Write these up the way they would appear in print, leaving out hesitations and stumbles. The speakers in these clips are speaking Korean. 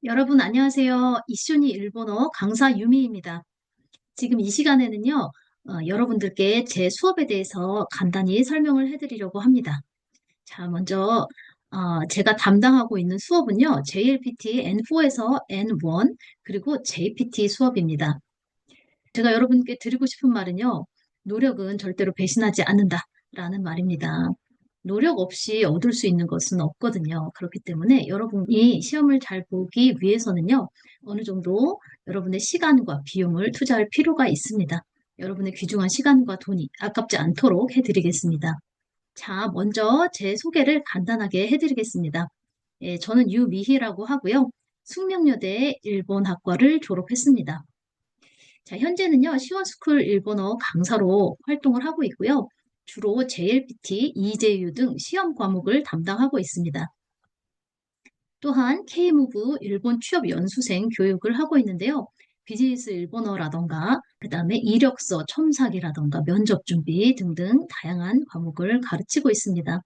여러분 안녕하세요. 이슈니 일본어 강사 유미입니다. 지금 이 시간에는요, 여러분들께 제 수업에 대해서 간단히 설명을 해드리려고 합니다. 자, 먼저 제가 담당하고 있는 수업은요, JLPT N4에서 N1 그리고 JPT 수업입니다. 제가 여러분께 드리고 싶은 말은요, 노력은 절대로 배신하지 않는다라는 말입니다. 노력 없이 얻을 수 있는 것은 없거든요. 그렇기 때문에 여러분이 시험을 잘 보기 위해서는요, 어느 정도 여러분의 시간과 비용을 투자할 필요가 있습니다. 여러분의 귀중한 시간과 돈이 아깝지 않도록 해드리겠습니다. 자, 먼저 제 소개를 간단하게 해드리겠습니다. 예, 저는 유미희라고 하고요. 숙명여대 일본학과를 졸업했습니다. 자, 현재는요, 시원스쿨 일본어 강사로 활동을 하고 있고요. 주로 JLPT, EJU 등 시험 과목을 담당하고 있습니다. 또한 K무브 일본 취업 연수생 교육을 하고 있는데요. 비즈니스 일본어라던가, 그 다음에 이력서 첨삭이라던가 면접 준비 등등 다양한 과목을 가르치고 있습니다.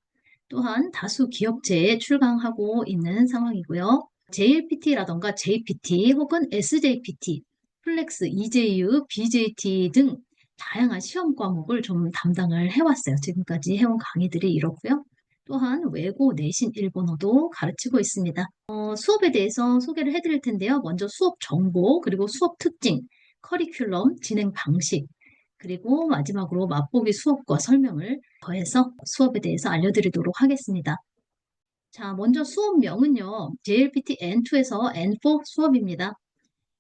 또한 다수 기업체에 출강하고 있는 상황이고요. JLPT라던가 JPT 혹은 SJPT, 플렉스, EJU, BJT 등 다양한 시험 과목을 좀 담당을 해왔어요. 지금까지 해온 강의들이 이렇고요. 또한 외고 내신 일본어도 가르치고 있습니다. 수업에 대해서 소개를 해드릴 텐데요. 먼저 수업 정보, 그리고 수업 특징, 커리큘럼, 진행 방식, 그리고 마지막으로 맛보기 수업과 설명을 더해서 수업에 대해서 알려드리도록 하겠습니다. 자, 먼저 수업명은요, JLPT N2에서 N4 수업입니다.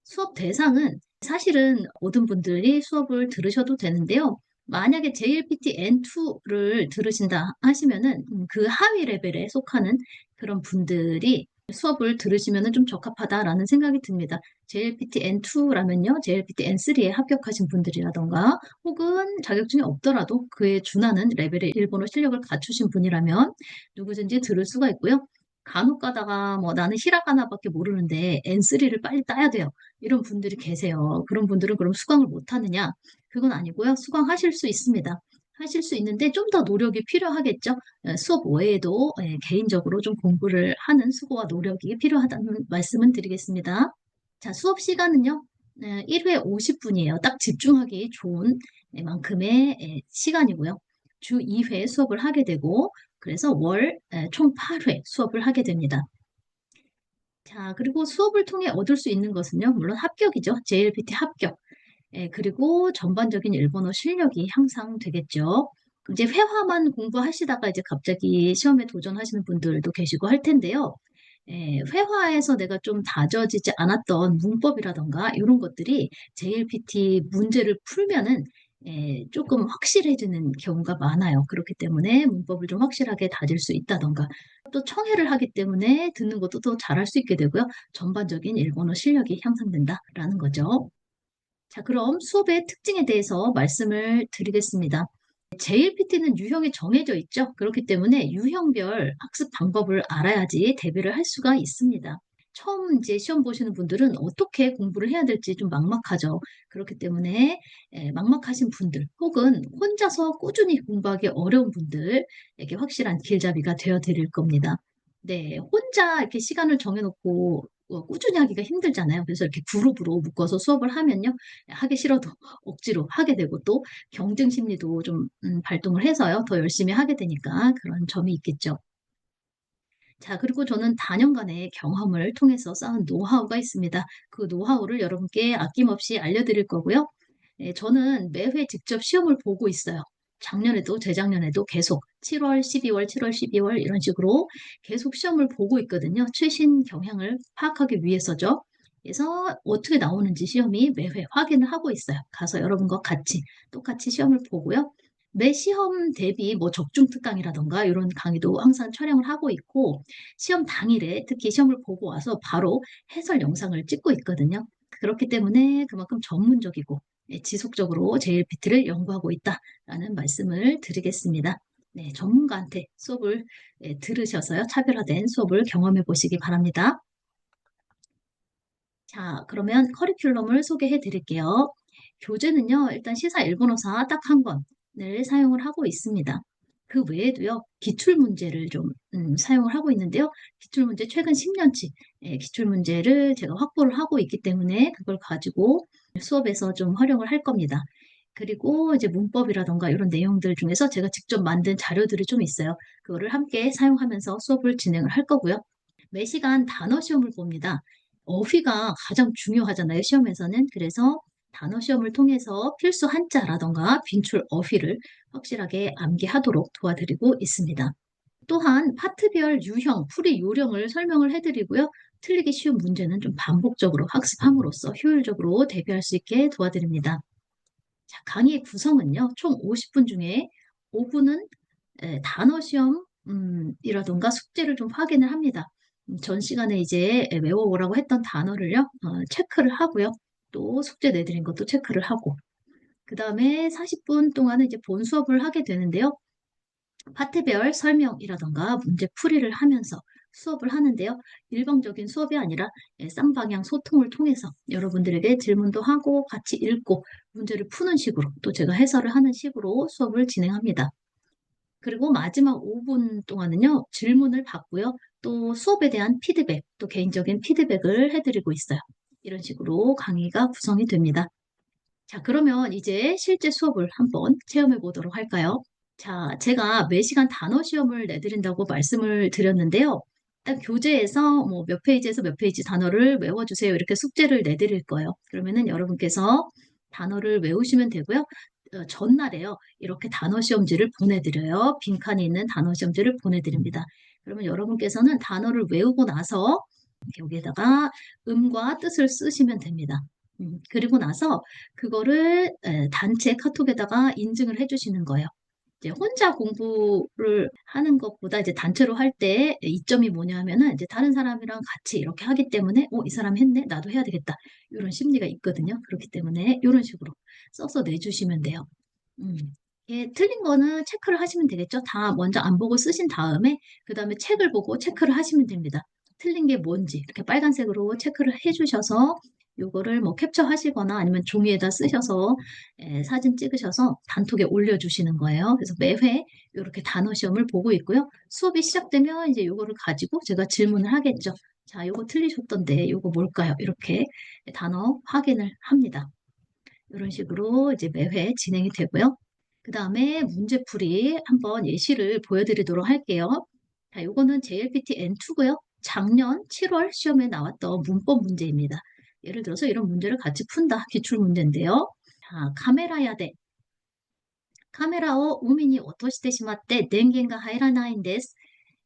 수업 대상은 사실은 모든 분들이 수업을 들으셔도 되는데요. 만약에 JLPT N2를 들으신다 하시면은 그 하위 레벨에 속하는 그런 분들이 수업을 들으시면은 좀 적합하다라는 생각이 듭니다. JLPT N2라면요, JLPT N3에 합격하신 분들이라던가 혹은 자격증이 없더라도 그에 준하는 레벨의 일본어 실력을 갖추신 분이라면 누구든지 들을 수가 있고요. 간혹 가다가 뭐 나는 히라가나밖에 모르는데 N3를 빨리 따야 돼요. 이런 분들이 계세요. 그런 분들은 그럼 수강을 못 하느냐? 그건 아니고요. 수강하실 수 있습니다. 하실 수 있는데 좀 더 노력이 필요하겠죠. 수업 외에도 개인적으로 좀 공부를 하는 수고와 노력이 필요하다는 말씀을 드리겠습니다. 자, 수업 시간은요. 1회 50분이에요. 딱 집중하기 좋은 만큼의 시간이고요. 주 2회 수업을 하게 되고 그래서 월 총 8회 수업을 하게 됩니다. 자, 그리고 수업을 통해 얻을 수 있는 것은요, 물론 합격이죠. JLPT 합격. 그리고 전반적인 일본어 실력이 향상되겠죠. 이제 회화만 공부하시다가 이제 갑자기 시험에 도전하시는 분들도 계시고 할 텐데요. 회화에서 내가 좀 다져지지 않았던 문법이라던가 이런 것들이 JLPT 문제를 풀면은 조금 확실해지는 경우가 많아요. 그렇기 때문에 문법을 좀 확실하게 다질 수 있다던가 또 청해를 하기 때문에 듣는 것도 더 잘할 수 있게 되고요. 전반적인 일본어 실력이 향상된다라는 거죠. 자, 그럼 수업의 특징에 대해서 말씀을 드리겠습니다. JLPT는 유형이 정해져 있죠. 그렇기 때문에 유형별 학습 방법을 알아야지 대비를 할 수가 있습니다. 처음 이제 시험 보시는 분들은 어떻게 공부를 해야 될지 좀 막막하죠. 그렇기 때문에 막막하신 분들 혹은 혼자서 꾸준히 공부하기 어려운 분들에게 확실한 길잡이가 되어 드릴 겁니다. 네, 혼자 이렇게 시간을 정해놓고 꾸준히 하기가 힘들잖아요. 그래서 이렇게 그룹으로 묶어서 수업을 하면요. 하기 싫어도 억지로 하게 되고 또 경쟁 심리도 좀 발동을 해서요. 더 열심히 하게 되니까 그런 점이 있겠죠. 자, 그리고 저는 다년간의 경험을 통해서 쌓은 노하우가 있습니다. 그 노하우를 여러분께 아낌없이 알려드릴 거고요. 저는 매회 직접 시험을 보고 있어요. 작년에도 재작년에도 계속 7월, 12월, 7월, 12월 이런 식으로 계속 시험을 보고 있거든요. 최신 경향을 파악하기 위해서죠. 그래서 어떻게 나오는지 시험이 매회 확인을 하고 있어요. 가서 여러분과 같이 똑같이 시험을 보고요. 매 시험 대비 뭐 적중 특강이라던가 이런 강의도 항상 촬영을 하고 있고 시험 당일에 특히 시험을 보고 와서 바로 해설 영상을 찍고 있거든요. 그렇기 때문에 그만큼 전문적이고 지속적으로 JLPT를 연구하고 있다라는 말씀을 드리겠습니다. 네, 전문가한테 수업을 들으셔서요. 차별화된 수업을 경험해 보시기 바랍니다. 자, 그러면 커리큘럼을 소개해 드릴게요. 교재는요, 일단 시사 일본어사 딱 한 권을 사용을 하고 있습니다. 그 외에도요, 기출문제를 좀 사용을 하고 있는데요. 기출문제 최근 10년치 기출문제를 제가 확보를 하고 있기 때문에 그걸 가지고 수업에서 좀 활용을 할 겁니다. 그리고 이제 문법이라던가 이런 내용들 중에서 제가 직접 만든 자료들이 좀 있어요. 그거를 함께 사용하면서 수업을 진행을 할 거고요. 매 시간 단어 시험을 봅니다. 어휘가 가장 중요하잖아요, 시험에서는. 그래서 단어 시험을 통해서 필수 한자라던가 빈출 어휘를 확실하게 암기하도록 도와드리고 있습니다. 또한 파트별 유형, 풀이 요령을 설명을 해드리고요. 틀리기 쉬운 문제는 좀 반복적으로 학습함으로써 효율적으로 대비할 수 있게 도와드립니다. 자, 강의 구성은요, 총 50분 중에 5분은 단어 시험 이라던가 숙제를 좀 확인을 합니다. 전 시간에 이제 외워오라고 했던 단어를요, 체크를 하고요. 또 숙제 내드린 것도 체크를 하고. 그 다음에 40분 동안은 이제 본 수업을 하게 되는데요. 파트별 설명이라던가 문제 풀이를 하면서 수업을 하는데요. 일방적인 수업이 아니라 쌍방향 소통을 통해서 여러분들에게 질문도 하고 같이 읽고 문제를 푸는 식으로 또 제가 해설을 하는 식으로 수업을 진행합니다. 그리고 마지막 5분 동안은요, 질문을 받고요. 또 수업에 대한 피드백, 또 개인적인 피드백을 해드리고 있어요. 이런 식으로 강의가 구성이 됩니다. 자, 그러면 이제 실제 수업을 한번 체험해 보도록 할까요? 자, 제가 매 시간 단어 시험을 내드린다고 말씀을 드렸는데요. 딱 교재에서 뭐 몇 페이지에서 몇 페이지 단어를 외워주세요. 이렇게 숙제를 내드릴 거예요. 그러면은 여러분께서 단어를 외우시면 되고요. 전날에요. 이렇게 단어 시험지를 보내드려요. 빈칸이 있는 단어 시험지를 보내드립니다. 그러면 여러분께서는 단어를 외우고 나서 여기에다가 음과 뜻을 쓰시면 됩니다. 그리고 나서 그거를 단체 카톡에다가 인증을 해주시는 거예요. 이제 혼자 공부를 하는 것보다 이제 단체로 할 때 이점이 뭐냐 하면은 이제 다른 사람이랑 같이 이렇게 하기 때문에 이 사람 했네? 나도 해야 되겠다. 이런 심리가 있거든요. 그렇기 때문에 이런 식으로 써서 내주시면 돼요. 음. 틀린 거는 체크를 하시면 되겠죠. 다 먼저 안 보고 쓰신 다음에 그 다음에 책을 보고 체크를 하시면 됩니다. 틀린 게 뭔지 이렇게 빨간색으로 체크를 해주셔서 요거를 뭐 캡처하시거나 아니면 종이에다 쓰셔서 사진 찍으셔서 단톡에 올려주시는 거예요. 그래서 매회 이렇게 단어 시험을 보고 있고요. 수업이 시작되면 이제 요거를 가지고 제가 질문을 하겠죠. 자, 요거 틀리셨던데 요거 뭘까요? 이렇게 단어 확인을 합니다. 이런 식으로 이제 매회 진행이 되고요. 그 다음에 문제풀이 한번 예시를 보여드리도록 할게요. 자, 요거는 JLPT N2고요. 작년 7월 시험에 나왔던 문법 문제입니다. 예를 들어서 이런 문제를 같이 푼다. 기출 문제인데요. 자, 카메라야 돼. 카메라を海に落としてしまって電源が入らないんです。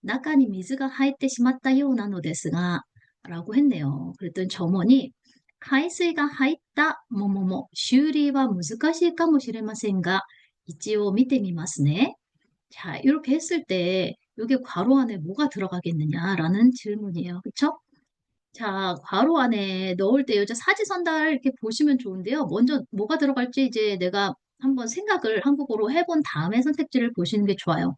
中に水が入ってしまったようなのですが、라고 했네요. 그랬더니 점원이 海水が入ったももも 修理は難しいかもしれませんが、一応見てみますね. 자, 이렇게 했을 때 이게 괄호 안에 뭐가 들어가겠느냐라는 질문이에요. 그쵸? 자, 괄호 안에 넣을 때 이제 사지선다를 이렇게 보시면 좋은데요. 먼저 뭐가 들어갈지 이제 내가 한번 생각을 한국어로 해본 다음에 선택지를 보시는 게 좋아요.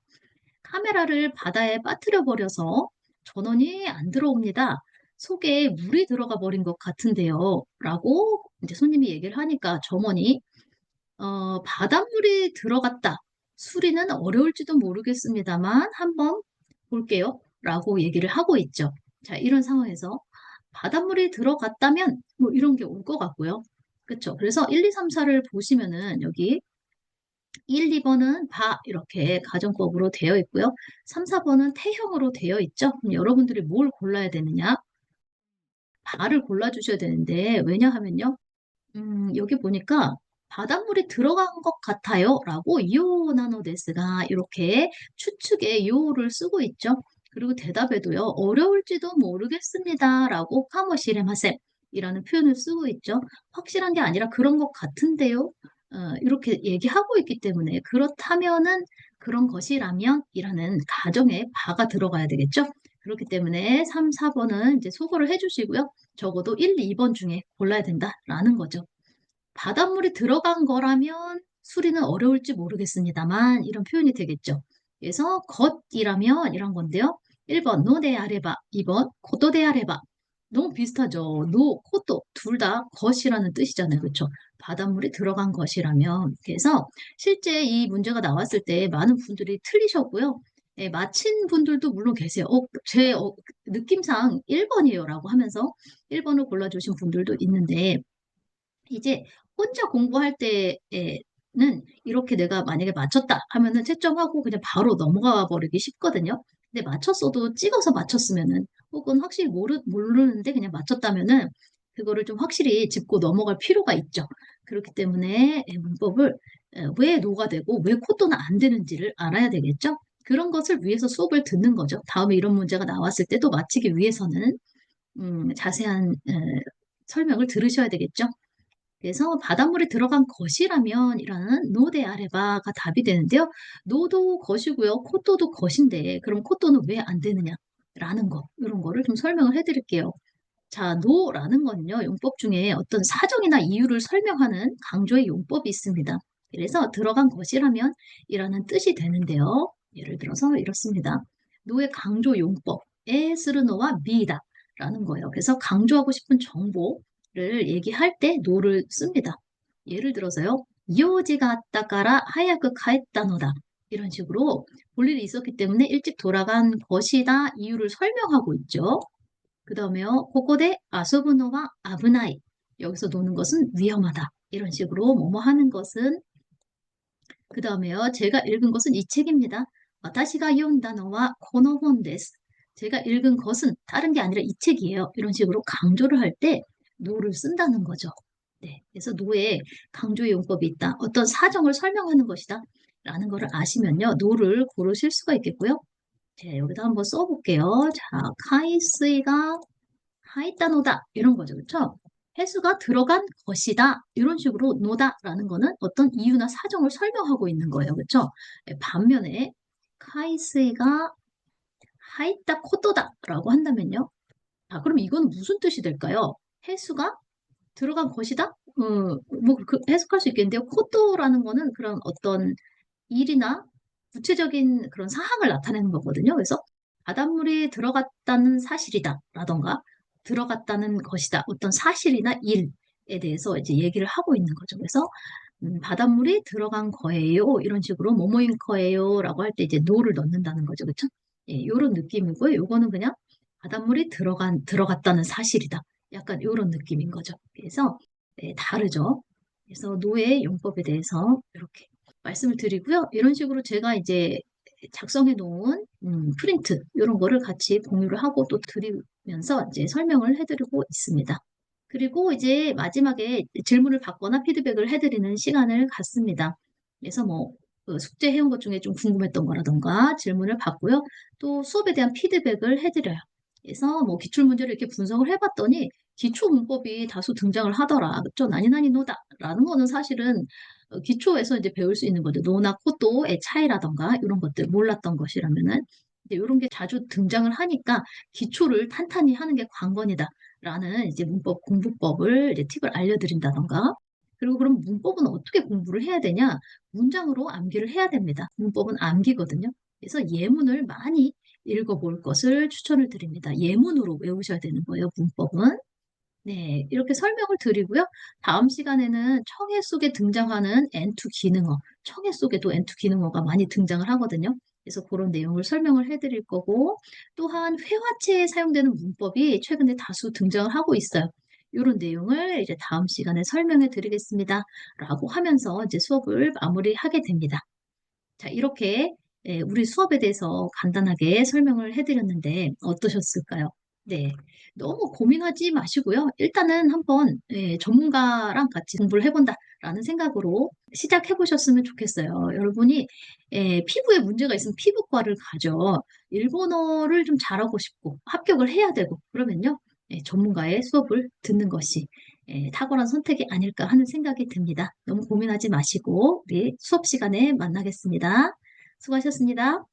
카메라를 바다에 빠뜨려 버려서 전원이 안 들어옵니다. 속에 물이 들어가 버린 것 같은데요. 라고 이제 손님이 얘기를 하니까 점원이 바닷물이 들어갔다. 수리는 어려울지도 모르겠습니다만 한번 볼게요. 라고 얘기를 하고 있죠. 자, 이런 상황에서 바닷물이 들어갔다면 뭐 이런 게 올 것 같고요. 그렇죠. 그래서 1, 2, 3, 4를 보시면은 여기 1, 2번은 바 이렇게 가정법으로 되어 있고요. 3, 4번은 태형으로 되어 있죠. 그럼 여러분들이 뭘 골라야 되느냐? 바를 골라주셔야 되는데 왜냐하면요. 여기 보니까 바닷물이 들어간 것 같아요. 라고 이오나노데스가 이렇게 추측에 이오를 쓰고 있죠. 그리고 대답에도요. 어려울지도 모르겠습니다. 라고 카모시레마셈 이라는 표현을 쓰고 있죠. 확실한 게 아니라 그런 것 같은데요. 이렇게 얘기하고 있기 때문에 그렇다면은 그런 것이라면 이라는 가정에 바가 들어가야 되겠죠. 그렇기 때문에 3, 4번은 이제 소거를 해주시고요. 적어도 1, 2번 중에 골라야 된다라는 거죠. 바닷물이 들어간 거라면 수리는 어려울지 모르겠습니다만 이런 표현이 되겠죠. 그래서 것이라면 이런 건데요. 1번 노데 아레바, 2번 고도데 아레바. 너무 비슷하죠. 노, 코또 둘 다 것이라는 뜻이잖아요. 그렇죠? 바닷물이 들어간 것이라면. 그래서 실제 이 문제가 나왔을 때 많은 분들이 틀리셨고요. 예, 맞힌 분들도 물론 계세요. 제 느낌상 1번이에요라고 하면서 1번을 골라주신 분들도 있는데 이제 혼자 공부할 때에는 이렇게 내가 만약에 맞췄다 하면은 채점하고 그냥 바로 넘어가 버리기 쉽거든요. 근데 맞췄어도 찍어서 맞췄으면은 혹은 확실히 모르는데 그냥 맞췄다면은 그거를 좀 확실히 짚고 넘어갈 필요가 있죠. 그렇기 때문에 문법을 왜 노가 되고 왜 코또는 안 되는지를 알아야 되겠죠. 그런 것을 위해서 수업을 듣는 거죠. 다음에 이런 문제가 나왔을 때도 맞히기 위해서는 자세한 설명을 들으셔야 되겠죠. 그래서 바닷물에 들어간 것이라면이라는 노대 아레바가 답이 되는데요. 노도 것이고요. 코또도 것인데 그럼 코또는 왜 안 되느냐라는 거 이런 거를 좀 설명을 해드릴게요. 자, 노라는 건요. 용법 중에 어떤 사정이나 이유를 설명하는 강조의 용법이 있습니다. 그래서 들어간 것이라면 이라는 뜻이 되는데요. 예를 들어서 이렇습니다. 노의 강조 용법 에스르노와 미다 라는 거예요. 그래서 강조하고 싶은 정보를 얘기할 때 노를 씁니다. 예를 들어서요. 이오지가 아따까라 하야크 가했다노다. 이런 식으로 볼 일이 있었기 때문에 일찍 돌아간 것이다 이유를 설명하고 있죠. 그 다음에요. 고고대 아소부노와 아브나이. 여기서 노는 것은 위험하다. 이런 식으로 뭐뭐 하는 것은 그 다음에요. 제가 읽은 것은 이 책입니다. 와타시가 욘다노와 코노본 데스. 제가 읽은 것은 다른 게 아니라 이 책이에요. 이런 식으로 강조를 할 때 노를 쓴다는 거죠. 네. 그래서 노에 강조의 용법이 있다. 어떤 사정을 설명하는 것이다. 라는 것을 아시면요. 노를 고르실 수가 있겠고요. 자, 여기다 한번 써볼게요. 자, 카이스이가 하이따노다 이런 거죠. 그렇죠? 해수가 들어간 것이다. 이런 식으로 노다라는 거는 어떤 이유나 사정을 설명하고 있는 거예요. 그렇죠? 반면에 카이스이가 하이따 코토다라고 한다면요. 아, 그럼 이건 무슨 뜻이 될까요? 해수가 들어간 것이다? 뭐 해석할 수 있겠는데요. 코토라는 거는 그런 어떤 일이나 구체적인 그런 사항을 나타내는 거거든요. 그래서 바닷물이 들어갔다는 사실이다 라던가 들어갔다는 것이다. 어떤 사실이나 일에 대해서 이제 얘기를 하고 있는 거죠. 그래서 바닷물이 들어간 거예요. 이런 식으로 뭐뭐인 거예요. 라고 할 때 이제 노를 넣는다는 거죠. 그렇죠? 예, 이런 느낌이고요. 요거는 그냥 바닷물이 들어갔다는 사실이다. 약간 이런 느낌인 거죠. 그래서 네, 다르죠. 그래서 노의 용법에 대해서 이렇게 말씀을 드리고요. 이런 식으로 제가 이제 작성해 놓은 프린트 이런 거를 같이 공유를 하고 또 드리면서 이제 설명을 해드리고 있습니다. 그리고 이제 마지막에 질문을 받거나 피드백을 해드리는 시간을 갖습니다. 그래서 뭐 숙제 해온 것 중에 좀 궁금했던 거라던가 질문을 받고요. 또 수업에 대한 피드백을 해드려요. 그래서 뭐 기출문제를 이렇게 분석을 해봤더니 기초 문법이 다수 등장을 하더라. 그쵸? 나니나니 노다라는 거는 사실은 기초에서 이제 배울 수 있는 거죠. 노나 코또의 차이라던가 이런 것들 몰랐던 것이라면은 이제 이런 게 자주 등장을 하니까 기초를 탄탄히 하는 게 관건이다라는 이제 문법 공부법을 이제 팁을 알려드린다던가 그리고 그럼 문법은 어떻게 공부를 해야 되냐? 문장으로 암기를 해야 됩니다. 문법은 암기거든요. 그래서 예문을 많이 읽어볼 것을 추천을 드립니다. 예문으로 외우셔야 되는 거예요, 문법은. 네, 이렇게 설명을 드리고요. 다음 시간에는 청해 속에 등장하는 N2 기능어, 청해 속에도 N2 기능어가 많이 등장을 하거든요. 그래서 그런 내용을 설명을 해드릴 거고, 또한 회화체에 사용되는 문법이 최근에 다수 등장을 하고 있어요. 이런 내용을 이제 다음 시간에 설명해 드리겠습니다. 라고 하면서 이제 수업을 마무리하게 됩니다. 자, 이렇게 우리 수업에 대해서 간단하게 설명을 해드렸는데 어떠셨을까요? 네, 너무 고민하지 마시고요. 일단은 한번 전문가랑 같이 공부를 해본다라는 생각으로 시작해보셨으면 좋겠어요. 여러분이 피부에 문제가 있으면 피부과를 가죠. 일본어를 좀 잘하고 싶고 합격을 해야 되고 그러면요. 전문가의 수업을 듣는 것이 탁월한 선택이 아닐까 하는 생각이 듭니다. 너무 고민하지 마시고 우리 수업 시간에 만나겠습니다. 수고하셨습니다.